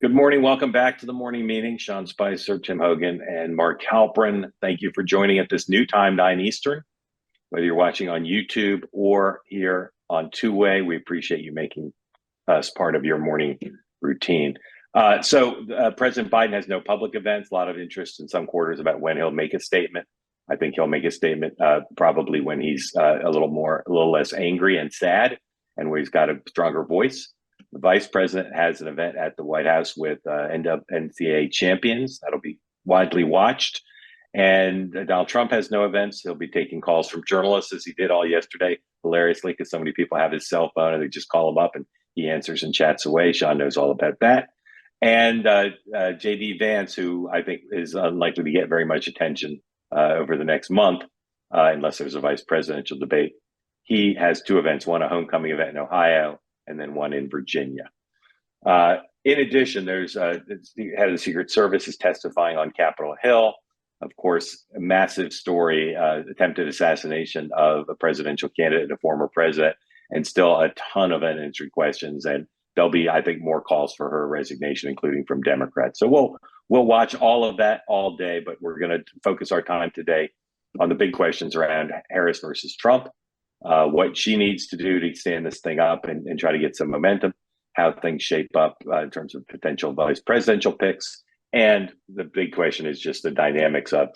Good morning. Welcome back to the morning meeting. Sean Spicer, Tim Hogan, and Mark Halperin. Thank you for joining at this new time, 9 Eastern. Whether you're watching on YouTube or here on two-way, we appreciate you making us part of your morning routine. President Biden has no public events, a lot of interest in some quarters about when he'll make a statement. I think he'll make a statement probably when he's a little less angry and sad, and when he's got a stronger voice. The vice president has an event at the White House with NCAA champions. That'll be widely watched. And Donald Trump has no events. He'll be taking calls from journalists as he did all yesterday, hilariously, because so many people have his cell phone and they just call him up and he answers and chats away. Sean knows all about that. And J.D. Vance, who I think is unlikely to get very much attention over the next month, unless there's a vice presidential debate. He has two events, one a homecoming event in Ohio, and then one in Virginia. In addition, there's the head of the Secret Service is testifying on Capitol Hill. Of course, a massive story, attempted assassination of a presidential candidate, a former president, and still a ton of unanswered questions. And there'll be, I think, more calls for her resignation, including from Democrats. So we'll watch all of that all day, but we're going to focus our time today on the big questions around Harris versus Trump. What she needs to do to stand this thing up and try to get some momentum, how things shape up in terms of potential vice presidential picks. And the big question is just the dynamics of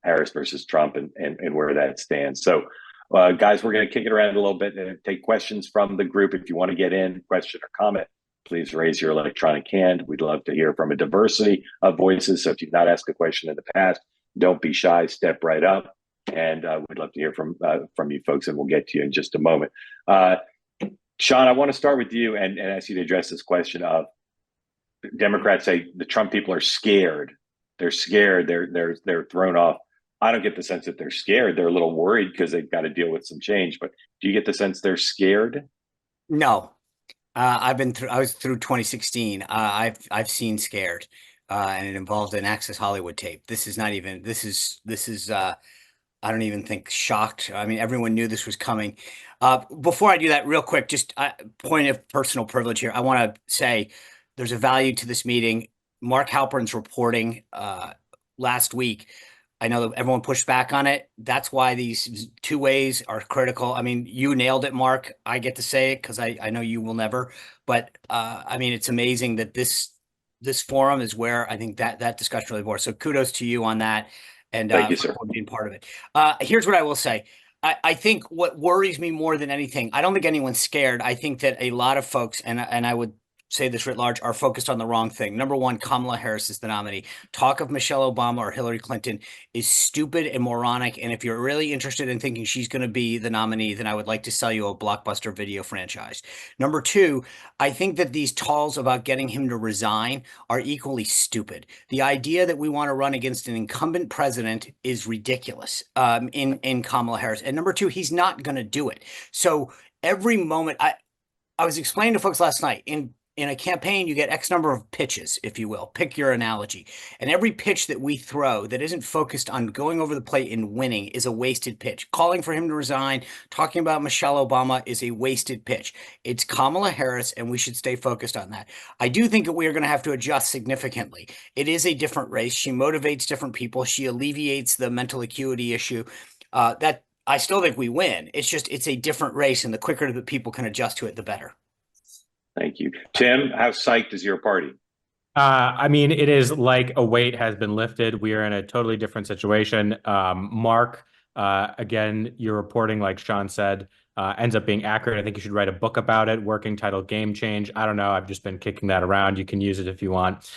Harris versus Trump and where that stands. So, guys, we're going to kick it around a little bit and take questions from the group. If you want to get in, question or comment, please raise your electronic hand. We'd love to hear from a diversity of voices. So if you've not asked a question in the past, don't be shy, step right up. And we'd love to hear from you folks, and we'll get to you in just a moment. Sean, I want to start with you and ask you to address this question of Democrats say the Trump people are scared. They're scared. They're thrown off. I don't get the sense that they're scared. They're a little worried because they've got to deal with some change. But do you get the sense they're scared? No, I was through 2016. I've seen Scared, and it involved an Access Hollywood tape. This is not even. This is. I don't even think shocked. I mean, everyone knew this was coming. Before I do that, real quick, just point of personal privilege here. I want to say there's a value to this meeting. Mark Halperin's reporting last week. I know that everyone pushed back on it. That's why these two ways are critical. I mean, you nailed it, Mark. I get to say it because I know you will never. But I mean, it's amazing that this forum is where I think that discussion really more. So kudos to you on that. And Thank you, sir. for being part of it. Here's what I will say. I think what worries me more than anything, I don't think anyone's scared. I think that a lot of folks, and I would say this writ large, are focused on the wrong thing. Number one, Kamala Harris is the nominee. Talk of Michelle Obama or Hillary Clinton is stupid and moronic. And if you're really interested in thinking she's going to be the nominee, then I would like to sell you a blockbuster video franchise. Number two, I think that these talls about getting him to resign are equally stupid. The idea that we want to run against an incumbent president is ridiculous in Kamala Harris. And number two, he's not going to do it. So every moment, I was explaining to folks last night, in a campaign, you get X number of pitches, if you will. Pick your analogy. And every pitch that we throw that isn't focused on going over the plate and winning is a wasted pitch. Calling for him to resign, talking about Michelle Obama is a wasted pitch. It's Kamala Harris, and we should stay focused on that. I do think that we are going to have to adjust significantly. It is a different race. She motivates different people. She alleviates the mental acuity issue. That I still think we win. It's a different race, and the quicker that people can adjust to it, the better. Thank you. Tim, how psyched is your party? I mean, it is like a weight has been lifted. We are in a totally different situation. Mark, again, your reporting, like Sean said, ends up being accurate. I think you should write a book about it, working title Game Change. I don't know. I've just been kicking that around. You can use it if you want.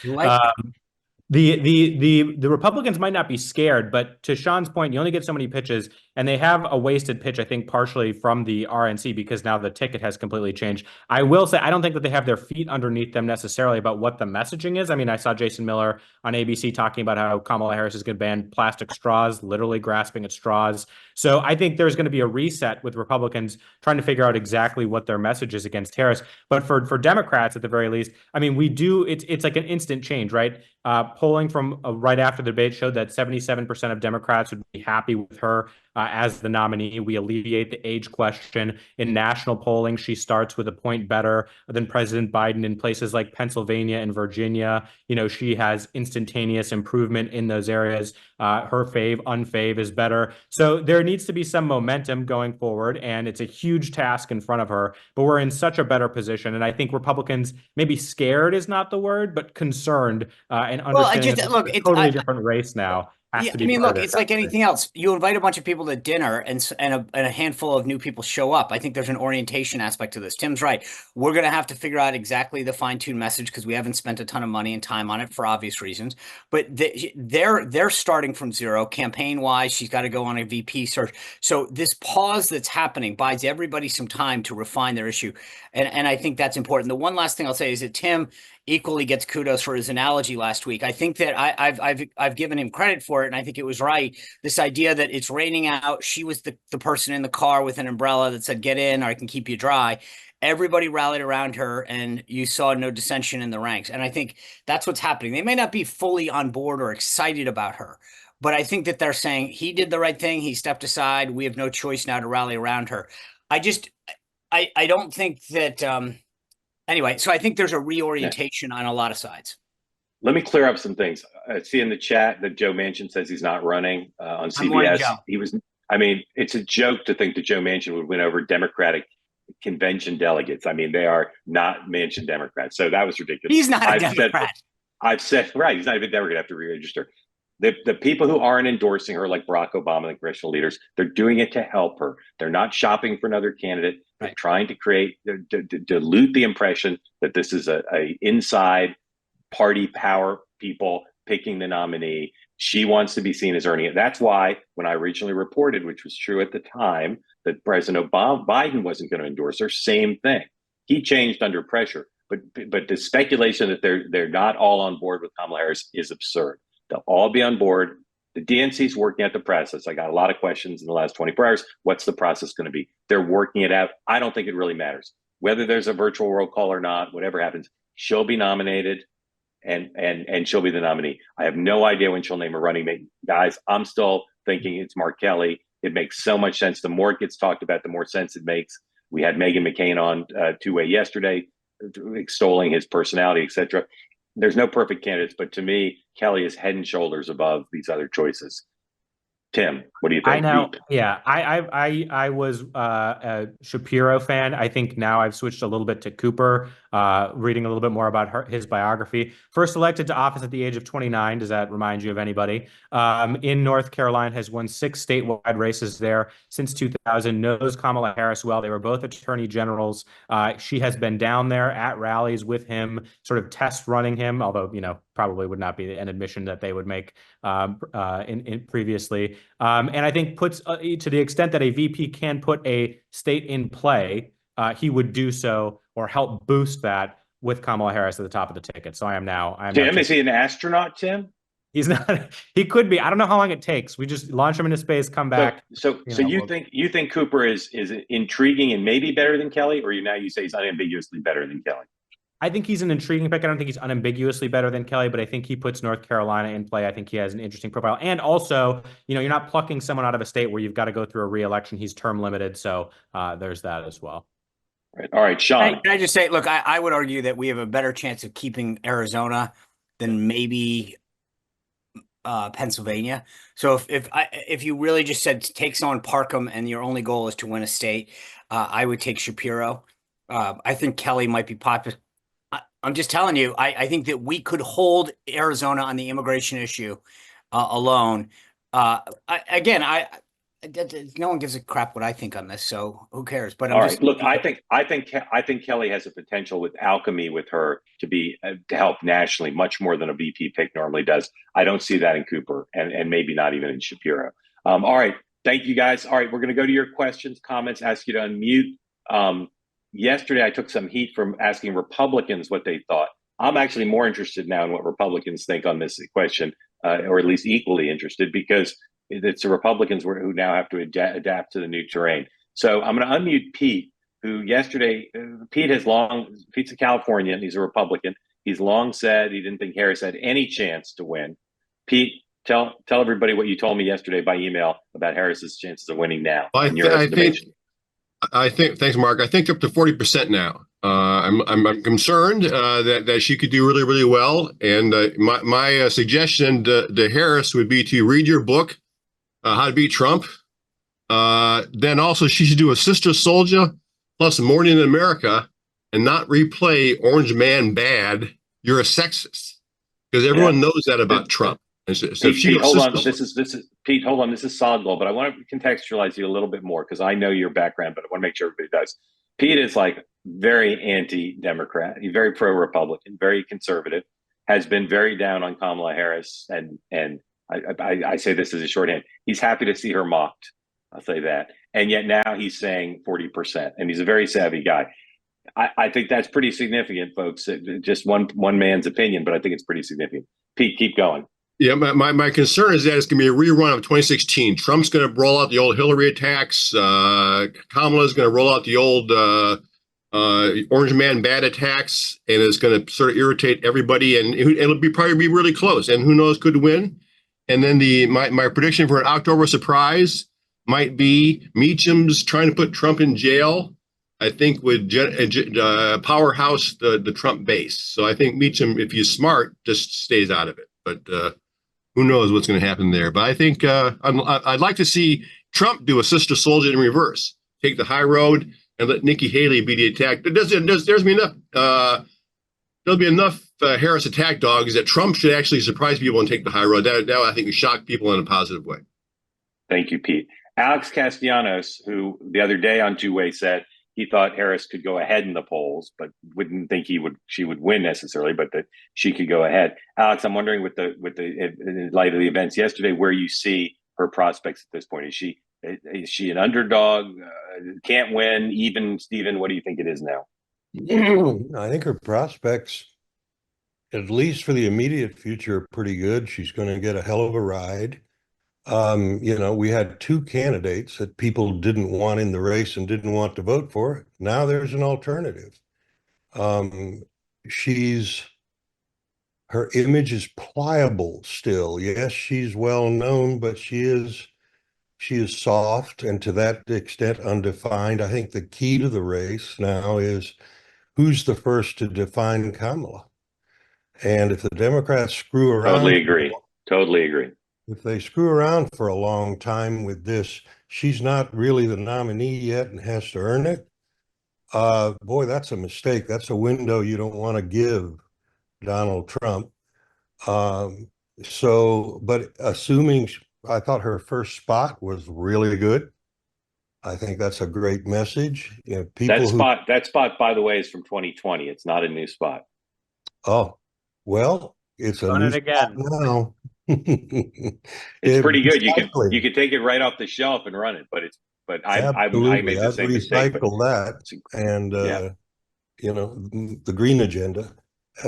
The Republicans might not be scared, but to Sean's point, you only get so many pitches, and they have a wasted pitch, I think, partially from the RNC because now the ticket has completely changed. I will say I don't think that they have their feet underneath them necessarily about what the messaging is. I mean, I saw Jason Miller on ABC talking about how Kamala Harris is going to ban plastic straws, literally grasping at straws. So I think there's going to be a reset with Republicans trying to figure out exactly what their message is against Harris. But for Democrats, at the very least, I mean, it's like an instant change, right? Polling from right after the debate showed that 77% of Democrats would be happy with her as the nominee. We alleviate the age question. In national polling, she starts with a point better than President Biden in places like Pennsylvania and Virginia. She has instantaneous improvement in those areas. Her unfave is better. So there needs to be some momentum going forward, and it's a huge task in front of her, but we're in such a better position. And I think Republicans, maybe scared is not the word, but concerned and understanding that it's a totally different race now. Yeah, I mean, look, it's like anything else. You invite a bunch of people to dinner and a handful of new people show up. I think there's an orientation aspect to this. Tim's right. We're going to have to figure out exactly the fine-tuned message because we haven't spent a ton of money and time on it for obvious reasons. But they're starting from zero. Campaign-wise, she's got to go on a VP search. So this pause that's happening buys everybody some time to refine their issue. And I think that's important. The one last thing I'll say is that Tim equally gets kudos for his analogy last week. I think that I've given him credit for it, and I think it was right. This idea that it's raining out, she was the person in the car with an umbrella that said, "Get in, or I can keep you dry." Everybody rallied around her, and you saw no dissension in the ranks. And I think that's what's happening. They may not be fully on board or excited about her, but I think that they're saying he did the right thing. He stepped aside. We have no choice now to rally around her. I don't think that. Anyway, so I think there's a reorientation on a lot of sides. Let me clear up some things. I see in the chat that Joe Manchin says he's not running on CBS. He was. I mean, it's a joke to think that Joe Manchin would win over Democratic convention delegates. I mean, they are not Manchin Democrats. So that was ridiculous. He's not a Democrat. I've said, right, he's not even a Democrat, have to re-register. The people who aren't endorsing her, like Barack Obama and the congressional leaders, they're doing it to help her. They're not shopping for another candidate. They're trying to dilute the impression that this is a inside party power people picking the nominee. She wants to be seen as earning it. That's why when I originally reported, which was true at the time, that President Biden wasn't going to endorse her, same thing. He changed under pressure. But the speculation that they're not all on board with Kamala Harris is absurd. They'll all be on board. The DNC is working out the process. I got a lot of questions in the last 24 hours. What's the process going to be? They're working it out. I don't think it really matters. Whether there's a virtual roll call or not, whatever happens, she'll be nominated and she'll be the nominee. I have no idea when she'll name a running mate. Guys, I'm still thinking it's Mark Kelly. It makes so much sense. The more it gets talked about, the more sense it makes. We had Meghan McCain on two-way yesterday, extolling his personality, etc. There's no perfect candidates, but to me, Kelly is head and shoulders above these other choices. Tim, what do you think? I know. Yeah, I was a Shapiro fan. I think now I've switched a little bit to Cooper, reading a little bit more about his biography. First elected to office at the age of 29. Does that remind you of anybody? In North Carolina, has won 6 statewide races there since 2000. Knows Kamala Harris well. They were both attorney generals. She has been down there at rallies with him, sort of test running him, although, probably would not be an admission that they would make in previously. And I think puts to the extent that a VP can put a state in play, he would do so or help boost that with Kamala Harris at the top of the ticket. So Tim, is he an astronaut, Tim? He's not. He could be. I don't know how long it takes. We just launch him into space, come back. So you think Cooper is intriguing and maybe better than Kelly, or you say he's unambiguously better than Kelly? I think he's an intriguing pick. I don't think he's unambiguously better than Kelly, but I think he puts North Carolina in play. I think he has an interesting profile. And also, you're not plucking someone out of a state where you've got to go through a re-election. He's term limited. So there's that as well. Right. All right, Sean. Can I just say, look, I would argue that we have a better chance of keeping Arizona than maybe Pennsylvania. So if you really just said take someone, park them, and your only goal is to win a state, I would take Shapiro. I think Kelly might be popular. I'm just telling you, I think that we could hold Arizona on the immigration issue alone. No one gives a crap what I think on this, so who cares? But all right, look, I think Kelly has a potential with alchemy with her to help nationally much more than a VP pick normally does. I don't see that in Cooper, and maybe not even in Shapiro. All right, thank you guys. All right, we're going to go to your questions, comments, ask you to unmute. Yesterday, I took some heat from asking Republicans what they thought. I'm actually more interested now in what Republicans think on this question, or at least equally interested, because it's the Republicans who now have to adapt to the new terrain. So I'm going to unmute Pete, who yesterday, Pete's a Californian, he's a Republican. He's long said he didn't think Harris had any chance to win. Pete, tell everybody what you told me yesterday by email about Harris's chances of winning now. I, in your estimation. I think. Thanks, Mark. I think up to 40% now. I'm concerned that she could do really, really well. And my suggestion to Harris would be to read your book, How to Beat Trump. Then also she should do a Sister Soldier plus Morning in America, and not replay Orange Man Bad. You're a sexist, because everyone knows that about Trump. So Pete, hold on. This is Pete. Hold on. This is solid gold, but I want to contextualize you a little bit more because I know your background, but I want to make sure everybody does. Pete is like very anti-Democrat. He's very pro-Republican, very conservative. Has been very down on Kamala Harris, and I say this as a shorthand. He's happy to see her mocked. I'll say that. And yet now he's saying 40%, and he's a very savvy guy. I think that's pretty significant, folks. Just one man's opinion, but I think it's pretty significant. Pete, keep going. Yeah, my concern is that it's going to be a rerun of 2016. Trump's going to roll out the old Hillary attacks. Kamala's going to roll out the old Orange Man Bad attacks, and it's going to sort of irritate everybody, and it'll probably be really close. And who knows, could win. And then my prediction for an October surprise might be Meacham's trying to put Trump in jail. I think would powerhouse the Trump base. So I think Meacham, if he's smart, just stays out of it. But who knows what's going to happen there? But I think I'd like to see Trump do a Sister Soldier in reverse, take the high road and let Nikki Haley be the attack. There'll be enough Harris attack dogs that Trump should actually surprise people and take the high road. That I think would shock people in a positive way. Thank you, Pete. Alex Castellanos, who the other day on Two-Way said he thought Harris could go ahead in the polls, but wouldn't think she would win necessarily, but that she could go ahead. Alex, I'm wondering with the in light of the events yesterday, where you see her prospects at this point. Is she an underdog? Can't win? Even? Stephen, what do you think it is now? I think her prospects, at least for the immediate future, are pretty good. She's going to get a hell of a ride. We had two candidates that people didn't want in the race and didn't want to vote for. Now there's an alternative. Her image is pliable still. Yes, she's well known, but she is soft, and to that extent undefined. I think the key to the race now is who's the first to define Kamala. And if the Democrats screw around, Totally agree. If they screw around for a long time with this, she's not really the nominee yet and has to earn it. Boy, that's a mistake. That's a window you don't want to give Donald Trump. But assuming, I thought her first spot was really good. I think that's a great message. That spot, by the way, is from 2020. It's not a new spot. Oh, well, it's a new spot now. It's pretty good. You could take it right off the shelf and run it, but I made the same mistake. That and the green agenda.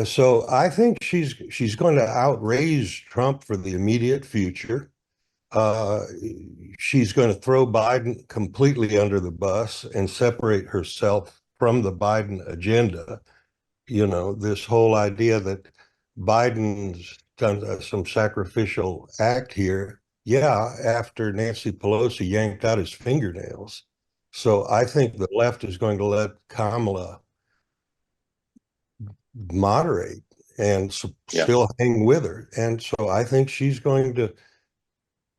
So I think she's going to outraise Trump for the immediate future. She's going to throw Biden completely under the bus and separate herself from the Biden agenda. This whole idea that Biden's done some sacrificial act here. Yeah, after Nancy Pelosi yanked out his fingernails. So I think the left is going to let Kamala moderate and still hang with her. And so I think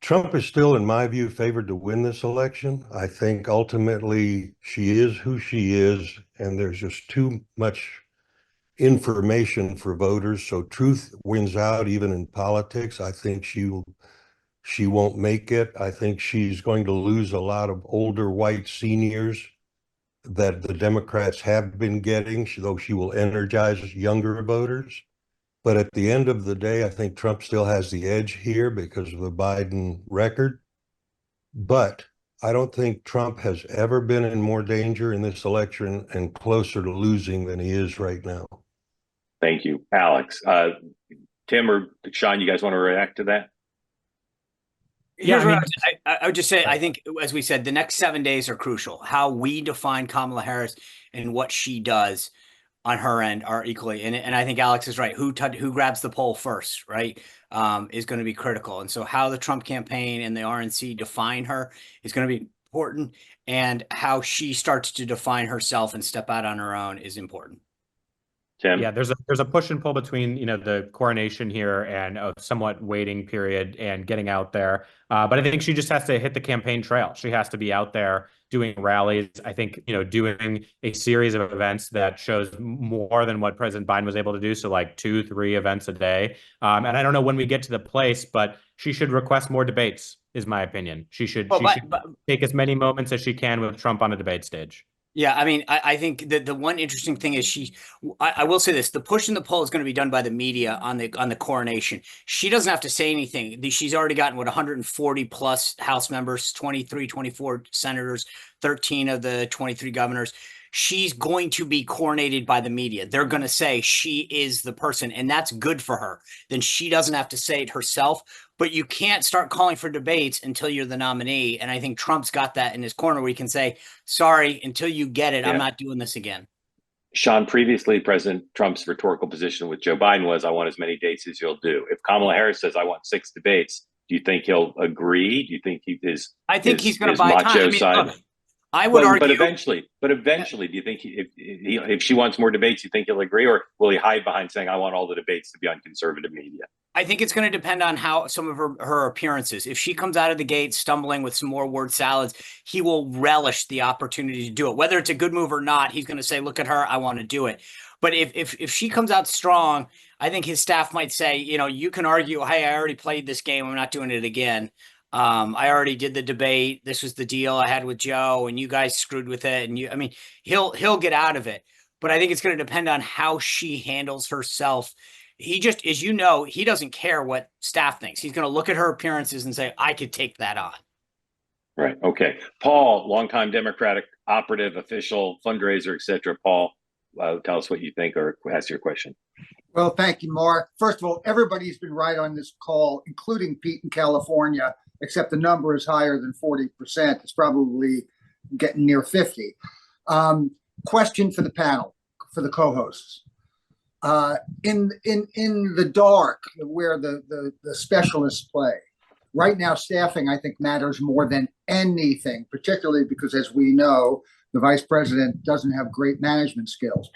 Trump is still, in my view, favored to win this election. I think ultimately she is who she is, and there's just too much information for voters, so truth wins out even in politics. I think she won't make it. I think she's going to lose a lot of older white seniors that the Democrats have been getting, though she will energize younger voters. But at the end of the day, I think Trump still has the edge here because of the Biden record. But I don't think Trump has ever been in more danger in this election and closer to losing than he is right now. Thank you, Alex. Tim or Sean, you guys want to react to that? Yeah, I would just say, I think, as we said, the next 7 days are crucial. How we define Kamala Harris and what she does on her end are equally, and I think Alex is right. Who grabs the poll first, right, is going to be critical. And so how the Trump campaign and the RNC define her is going to be important, and how she starts to define herself and step out on her own is important. Tim? Yeah, there's a push and pull between, the coronation here and a somewhat waiting period and getting out there. But I think she just has to hit the campaign trail. She has to be out there doing rallies. I think, doing a series of events that shows more than what President Biden was able to do. So like 2-3 events a day. And I don't know when we get to the place, but she should request more debates, is my opinion. She should take as many moments as she can with Trump on a debate stage. Yeah, I mean, I think that the one interesting thing is I will say this: the push in the poll is going to be done by the media on the coronation. She doesn't have to say anything. She's already gotten 140 plus House members, 23, 24 senators, 13 of the 23 governors. She's going to be coronated by the media. They're going to say she is the person, and that's good for her. Then she doesn't have to say it herself. But you can't start calling for debates until you're the nominee. And I think Trump's got that in his corner where he can say, sorry, until you get it, I'm not doing this again. Sean, previously, President Trump's rhetorical position with Joe Biden was, I want as many dates as you'll do. If Kamala Harris says, I want 6 debates, do you think he'll agree? Do you think I think he's going to buy time. Look, I would argue, but eventually, do you think if she wants more debates, you think he'll agree, or will he hide behind saying, "I want all the debates to be on conservative media"? I think it's going to depend on how some of her appearances. If she comes out of the gate stumbling with some more word salads, he will relish the opportunity to do it. Whether it's a good move or not, he's going to say, "Look at her, I want to do it." But if she comes out strong, I think his staff might say, you can argue, "Hey, I already played this game. I'm not doing it again. I already did the debate. This was the deal I had with Joe, and you guys screwed with it." And he'll get out of it. But I think it's going to depend on how she handles herself. He just, as you know, he doesn't care what staff thinks. He's going to look at her appearances and say, I could take that on. Right. Okay. Paul, longtime Democratic operative, official, fundraiser, etc. Paul, tell us what you think or ask your question. Well, thank you, Mark. First of all, everybody's been right on this call, including Pete in California, except the number is higher than 40%. It's probably getting near 50. Question for the panel, for the co-hosts. In the dark, where the specialists play, right now staffing, I think, matters more than anything, particularly because, as we know, the vice president doesn't have great management skills.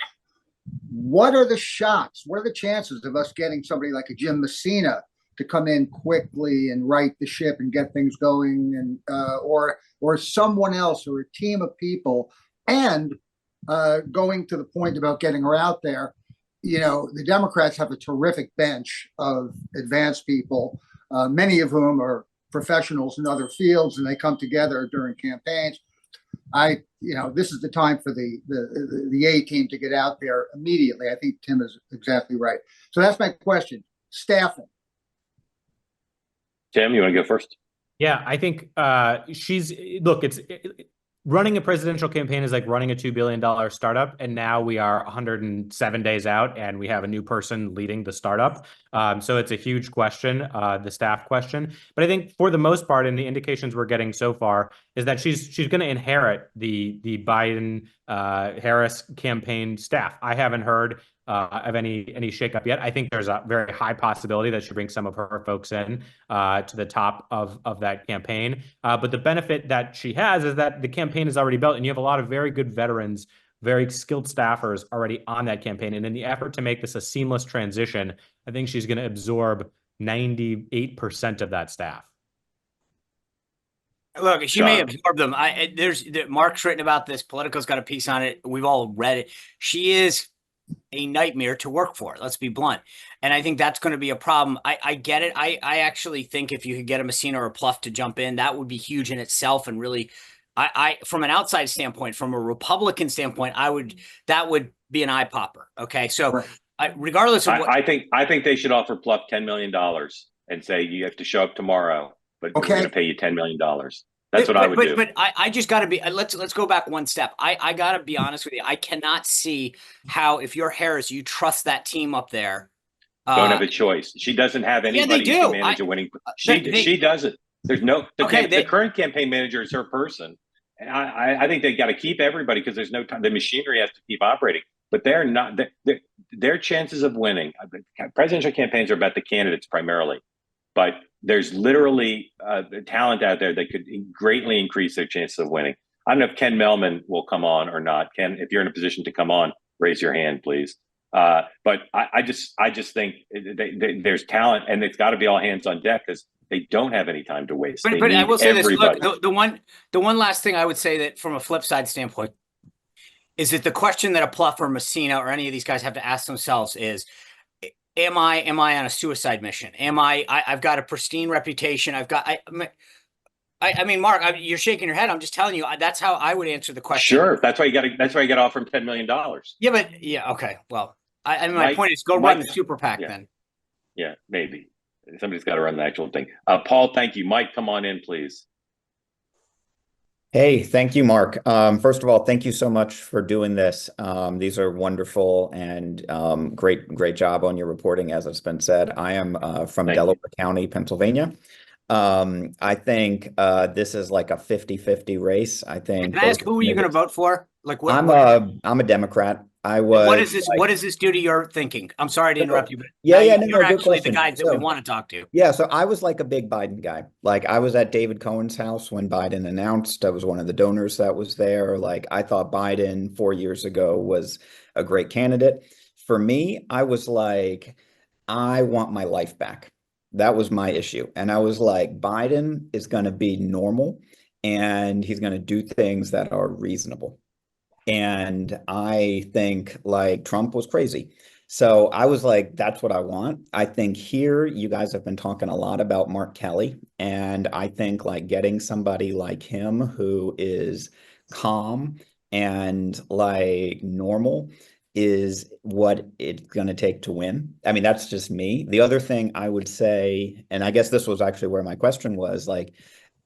What are the shots? What are the chances of us getting somebody like a Jim Messina to come in quickly and right the ship and get things going, and or someone else, or a team of people? And going to the point about getting her out there, the Democrats have a terrific bench of advanced people, many of whom are professionals in other fields, and they come together during campaigns. This is the time for the A team to get out there immediately. I think Tim is exactly right. So that's my question. Staffing. Tim, you want to go first? Yeah, I think running a presidential campaign is like running a $2 billion startup. And now we are 107 days out and we have a new person leading the startup. So it's a huge question, the staff question. But I think for the most part, and the indications we're getting so far, is that she's going to inherit the Biden Harris campaign staff. I haven't heard of any shakeup yet. I think there's a very high possibility that she brings some of her folks in to the top of that campaign. But the benefit that she has is that the campaign is already built, and you have a lot of very good veterans, very skilled staffers already on that campaign. And in the effort to make this a seamless transition, I think she's going to absorb 98% of that staff. Look, she may absorb them. Mark's written about this. Politico's got a piece on it. We've all read it. She is a nightmare to work for. Let's be blunt. And I think that's going to be a problem. I get it. I actually think if you could get a Messina or a Pluff to jump in, that would be huge in itself. And really, I from an outside standpoint, from a Republican standpoint, that would be an eye popper. Okay. So regardless of what, I think they should offer Pluff $10 million and say, you have to show up tomorrow, but we're going to pay you $10 million. That's what I would do. But I just got to be, let's go back one step. I got to be honest with you. I cannot see how, if you're Harris, you trust that team up there. Don't have a choice. She doesn't have anybody who can manage a winning. She doesn't. There's no, the current campaign manager is her person. And I think they got to keep everybody because there's no time. The machinery has to keep operating. but they're not. Their chances of winning, presidential campaigns are about the candidates primarily, but there's literally talent out there that could greatly increase their chances of winning. I don't know if Ken Melman will come on or not. Ken, if you're in a position to come on, raise your hand, please. But I just think there's talent, and it's got to be all hands on deck because they don't have any time to waste. But I will say everybody. this: look, the one last thing I would say that from a flip side standpoint is that the question that a Pluff or Messina or any of these guys have to ask themselves is, am I on a suicide mission? I've got a pristine reputation. I mean, Mark, you're shaking your head. I'm just telling you, that's how I would answer the question. Sure. That's why you got to offer him $10 million. Yeah, but okay. Well, I mean, my point is go run the super PAC then. Yeah, maybe. Somebody's got to run the actual thing. Paul, thank you. Mike, come on in, please. Hey, thank you, Mark. First of all, thank you so much for doing this. These are wonderful and great job on your reporting, as it's been said. I am from Delaware County, Pennsylvania. I think this is like a 50-50 race. I think. Can I ask who are you going to vote for? Like what? I'm a Democrat. What does this do to your thinking? I'm sorry to interrupt you, but you're actually the guys that we want to talk to. Yeah, so I was like a big Biden guy. Like I was at David Cohen's house when Biden announced. I was one of the donors that was there. Like I thought Biden 4 years ago was a great candidate. For me, I was like, I want my life back. That was my issue. And I was like, Biden is going to be normal and he's going to do things that are reasonable. And I think like Trump was crazy. So I was like, that's what I want. I think here you guys have been talking a lot about Mark Kelly. And I think like getting somebody like him who is calm and like normal is what it's going to take to win. I mean, that's just me. The other thing I would say, and I guess this was actually where my question was, like,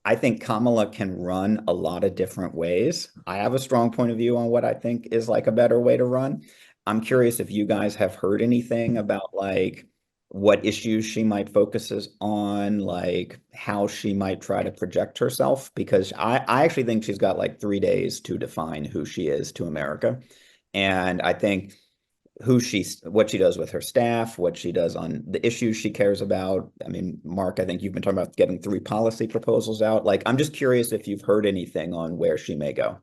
I think Kamala can run a lot of different ways. I have a strong point of view on what I think is like a better way to run. I'm curious if you guys have heard anything about like what issues she might focus on, like how she might try to project herself, because I actually think she's got like 3 days to define who she is to America. And I think what she does with her staff, what she does on the issues she cares about. I mean, Mark, I think you've been talking about getting 3 policy proposals out. Like, I'm just curious if you've heard anything on where she may go.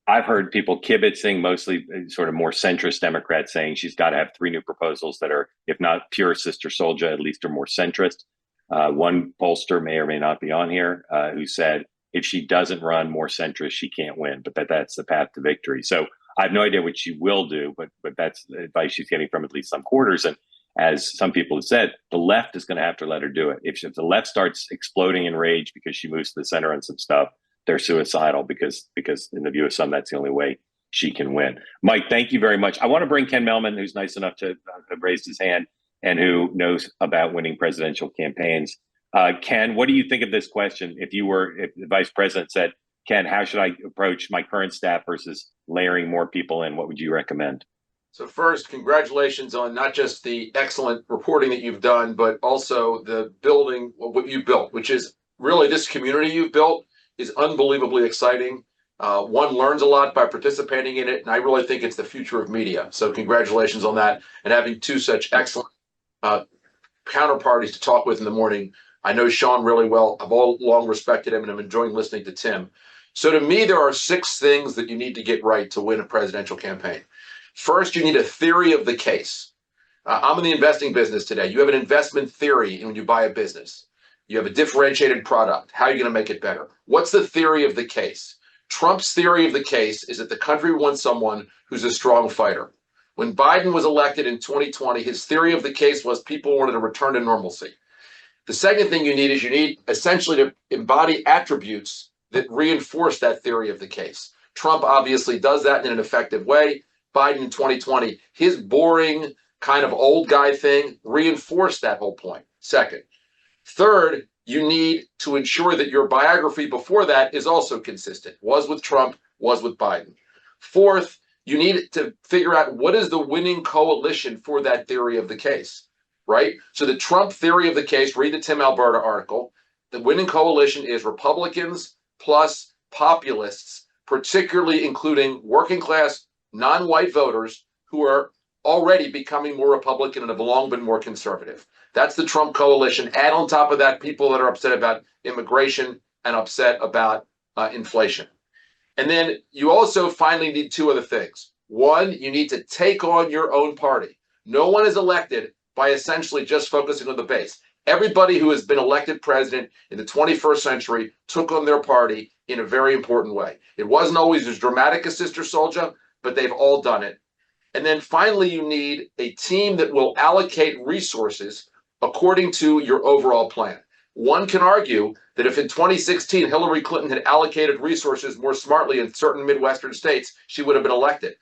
I've heard people kibitzing, mostly sort of more centrist Democrats, saying she's got to have 3 new proposals that are, if not pure Sister Souljah, at least are more centrist. One pollster may or may not be on here who said if she doesn't run more centrist, she can't win, but that's the path to victory. So I have no idea what she will do, but that's the advice she's getting from at least some quarters. And as some people have said, the left is going to have to let her do it. If the left starts exploding in rage because she moves to the center on some stuff, they're suicidal because in the view of some, that's the only way she can win. Mike, thank you very much. I want to bring Ken Melman, who's nice enough to have raised his hand and who knows about winning presidential campaigns. Ken, what do you think of this question? If the vice president said, Ken, how should I approach my current staff versus layering more people in? What would you recommend? So first, congratulations on not just the excellent reporting that you've done, but also the building of what you built, which is really this community you've built is unbelievably exciting. One learns a lot by participating in it, and I really think it's the future of media. So congratulations on that, and having 2 such excellent counterparties to talk with in the morning. I know Sean really well. I've all long respected him, and I'm enjoying listening to Tim. So to me, there are 6 things that you need to get right to win a presidential campaign. First, you need a theory of the case. I'm in the investing business today. You have an investment theory when you buy a business. You have a differentiated product. How are you going to make it better? What's the theory of the case? Trump's theory of the case is that the country wants someone who's a strong fighter. When Biden was elected in 2020, his theory of the case was people wanted a return to normalcy. The second thing you need essentially to embody attributes that reinforce that theory of the case. Trump obviously does that in an effective way. Biden in 2020, his boring kind of old guy thing reinforced that whole point. Second. Third, you need to ensure that your biography before that is also consistent. Was with Trump, was with Biden. Fourth, you need to figure out what is the winning coalition for that theory of the case, right? So the Trump theory of the case, read the Tim Alberta article, the winning coalition is Republicans plus populists, particularly including working class, non-white voters who are already becoming more Republican and have long been more conservative. That's the Trump coalition. Add on top of that people that are upset about immigration and upset about inflation. And then you also finally need two other things. One, you need to take on your own party. No one is elected by essentially just focusing on the base. Everybody who has been elected president in the 21st century took on their party in a very important way. It wasn't always as dramatic as Sister Souljah, but they've all done it. And then finally, you need a team that will allocate resources according to your overall plan. One can argue that if in 2016 Hillary Clinton had allocated resources more smartly in certain Midwestern states, she would have been elected.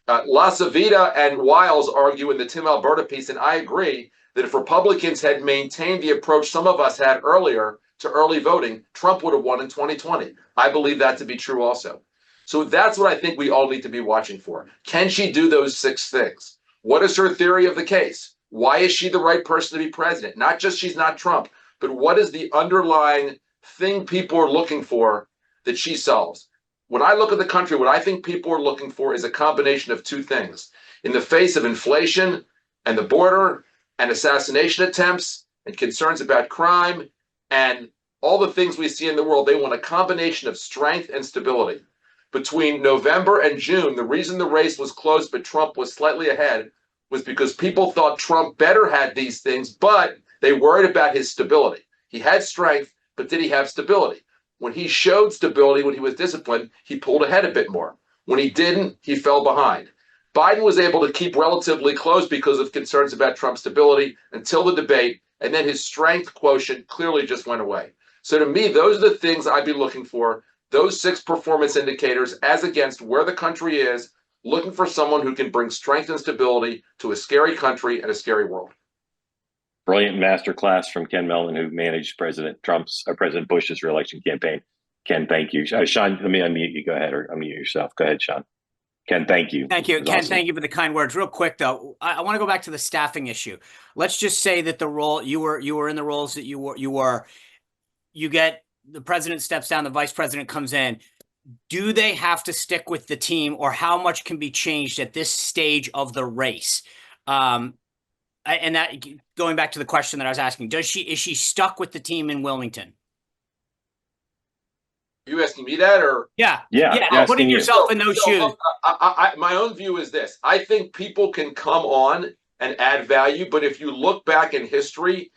LaCivita and Wiles argue in the Tim Alberta piece, and I agree, that if Republicans had maintained the approach some of us had earlier to early voting, Trump would have won in 2020. I believe that to be true also. So that's what I think we all need to be watching for. Can she do those 6 things? What is her theory of the case? Why is she the right person to be president? Not just she's not Trump, but what is the underlying thing people are looking for that she solves? When I look at the country, what I think people are looking for is a combination of 2 things. In the face of inflation and the border and assassination attempts and concerns about crime and all the things we see in the world, they want a combination of strength and stability. Between November and June, the reason the race was close but Trump was slightly ahead was because people thought Trump better had these things, but they worried about his stability. He had strength, but did he have stability? When he showed stability, when he was disciplined, he pulled ahead a bit more. When he didn't, he fell behind. Biden was able to keep relatively close because of concerns about Trump's stability until the debate, and then his strength quotient clearly just went away. So to me, those are the things I'd be looking for, those 6 performance indicators as against where the country is, looking for someone who can bring strength and stability to a scary country and a scary world. Brilliant masterclass from Ken Mellon, who managed President Bush's reelection campaign. Ken, thank you. Sean, let me unmute you. Go ahead, or unmute yourself. Go ahead, Sean. Ken, thank you. Thank you, Ken. Awesome. Thank you for the kind words. Real quick, though, I want to go back to the staffing issue. Let's just say that the role you were in the roles that you get the president steps down, the vice president comes in. Do they have to stick with the team, or how much can be changed at this stage of the race? And that, going back to the question that I was asking, is she stuck with the team in Wilmington? You asking me that, or? Yeah. Yeah. Putting yourself in those shoes. My own view is this. I think people can come on and add value, but if you look back in history,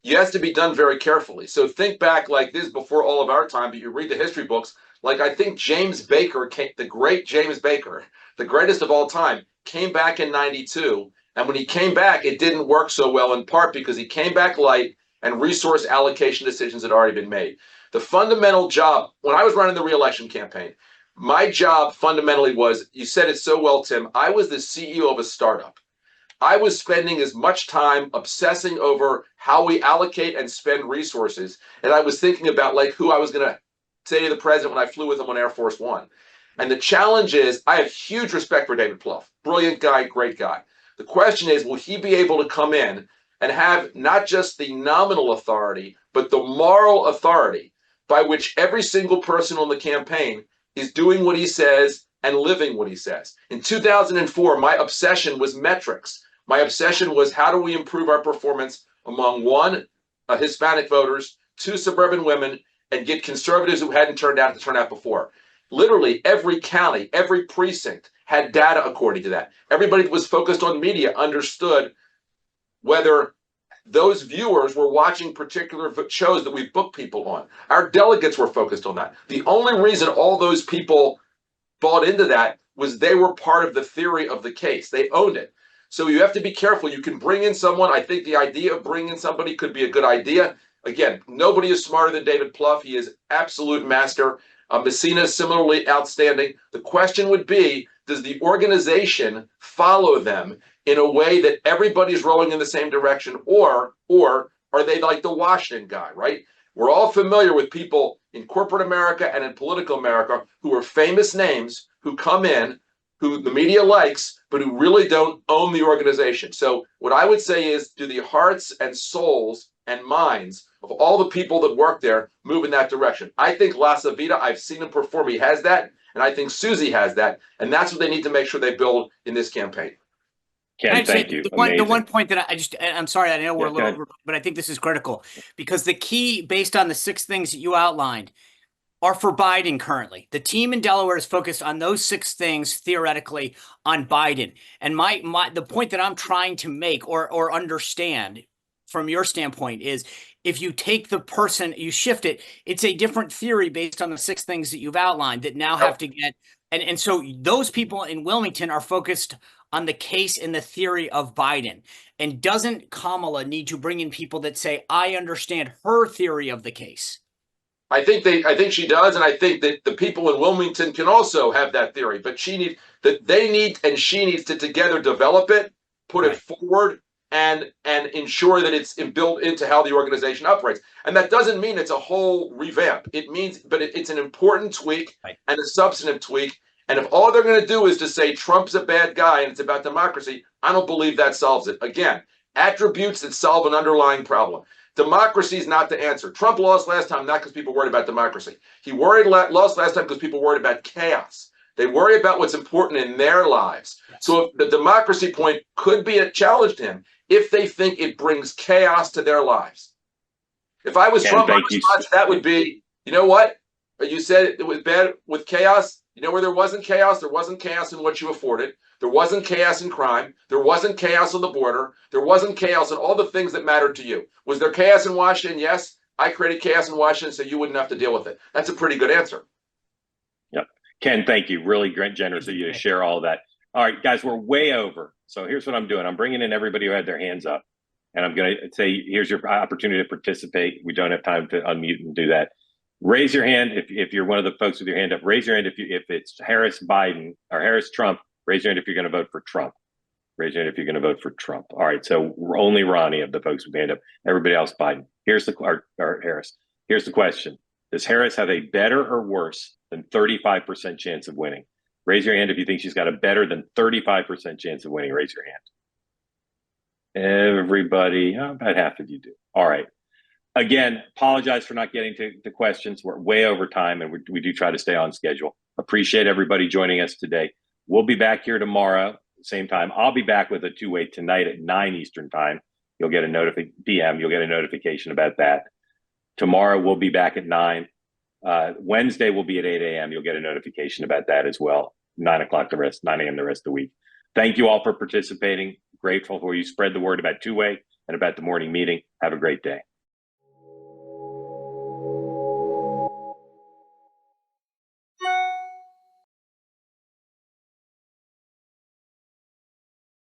it has to be done very carefully. So think back like this before all of our time, but you read the history books. Like I think James Baker, the great James Baker, the greatest of all time, came back in '92. And when he came back, it didn't work so well, in part because he came back light and resource allocation decisions had already been made. The fundamental job, when I was running the reelection campaign, my job fundamentally was, you said it so well, Tim, I was the CEO of a startup. I was spending as much time obsessing over how we allocate and spend resources. And I was thinking about like who I was going to say to the president when I flew with him on Air Force One. And the challenge is, I have huge respect for David Plouffe. Brilliant guy, great guy. The question is, will he be able to come in and have not just the nominal authority, but the moral authority by which every single person on the campaign is doing what he says and living what he says? In 2004, my obsession was metrics. My obsession was, how do we improve our performance among 1, Hispanic voters, 2, suburban women, and get conservatives who hadn't turned out to turn out before. Literally every county, every precinct had data according to that. Everybody that was focused on media understood whether those viewers were watching particular shows that we booked people on. Our delegates were focused on that. The only reason all those people bought into that was they were part of the theory of the case. They owned it. So you have to be careful. You can bring in someone. I think the idea of bringing in somebody could be a good idea. Again, nobody is smarter than David Plouffe. He is absolute master. Messina is similarly outstanding. The question would be, does the organization follow them in a way that everybody's rowing in the same direction, or are they like the Washington guy, right? We're all familiar with people in corporate America and in political America who are famous names who come in, who the media likes, but who really don't own the organization. So what I would say is, do the hearts and souls and minds of all the people that work there move in that direction. I think La Savita, I've seen him perform. He has that. And I think Susie has that. And that's what they need to make sure they build in this campaign. Ken, thank you. The one point that I'm sorry, I know we're a little over, but I think this is critical because the key, based on the 6 things that you outlined, are for Biden currently. The team in Delaware is focused on those 6 things theoretically on Biden. And the point that I'm trying to make or understand from your standpoint is if you take the person, you shift it, it's a different theory based on the 6 things that you've outlined that now have to get, and so those people in Wilmington are focused on the case and the theory of Biden. And doesn't Kamala need to bring in people that say, I understand her theory of the case? I think she does, and I think that the people in Wilmington can also have that theory. But she needs to together develop it, put it forward, and ensure that it's built into how the organization operates. And that doesn't mean it's a whole revamp. It means, but it's an important tweak and a substantive tweak. And if all they're going to do is to say Trump's a bad guy and it's about democracy, I don't believe that solves it. Again, attributes that solve an underlying problem. Democracy is not the answer. Trump lost last time not because people worried about democracy. He lost last time because people worried about chaos. They worry about what's important in their lives. So if the democracy point could be a challenge to him if they think it brings chaos to their lives. If I was Trump, my response to that would be, you know what? You said it was bad with chaos. You know where there wasn't chaos? There wasn't chaos in what you afforded. There wasn't chaos in crime. There wasn't chaos on the border. There wasn't chaos in all the things that mattered to you. Was there chaos in Washington? Yes. I created chaos in Washington so you wouldn't have to deal with it. That's a pretty good answer. Yep. Ken, thank you. Really great, generous of you to share all of that. All right, guys, we're way over. So here's what I'm doing. I'm bringing in everybody who had their hands up. And I'm going to say, here's your opportunity to participate. We don't have time to unmute and do that. Raise your hand if you're one of the folks with your hand up. Raise your hand if it's Harris Biden or Harris Trump. Raise your hand if you're going to vote for Trump. Raise your hand if you're going to vote for Trump. All right. So only Ronnie of the folks with their hand up. Everybody else Biden. Here's the or Harris. Here's the question: does Harris have a better or worse than 35% chance of winning? Raise your hand if you think she's got a better than 35% chance of winning. Raise your hand. Everybody, about half of you do. All right. Again, apologize for not getting to the questions. We're way over time, and we do try to stay on schedule. Appreciate everybody joining us today. We'll be back here tomorrow, same time. I'll be back with a 2-way tonight at 9 Eastern time. You'll get a PM. You'll get a notification about that. Tomorrow we'll be back at 9. Wednesday we'll be at 8 a.m. You'll get a notification about that as well. 9 o'clock 9 a.m. the rest of the week. Thank you all for participating. Grateful for you. Spread the word about 2-way and about the morning meeting. Have a great day.